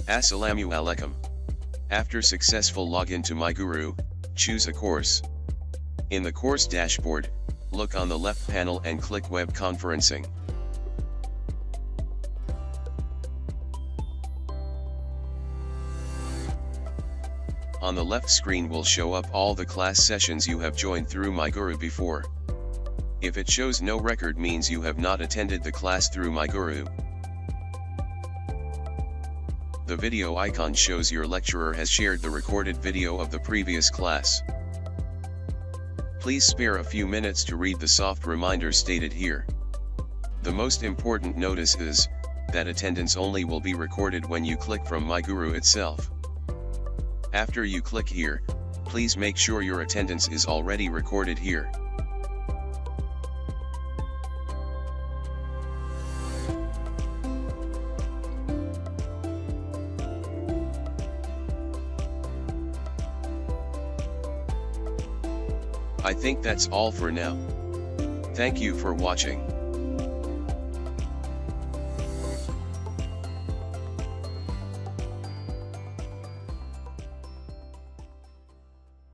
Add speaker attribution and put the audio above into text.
Speaker 1: Assalamu alaikum. After successful login to MyGuru, choose a course. In the course dashboard, look on the left panel and click Web Conferencing. On the left screen will show up all the class sessions you have joined through MyGuru before. If it shows no record means you have not attended the class through MyGuru. The video icon shows your lecturer has shared the recorded video of the previous class. Please spare a few minutes to read the soft reminder stated here. The most important notice is that attendance only will be recorded when you click from MyGuru itself. After you click here, please make sure your attendance is already recorded here. I think that's all for now. Thank you for watching.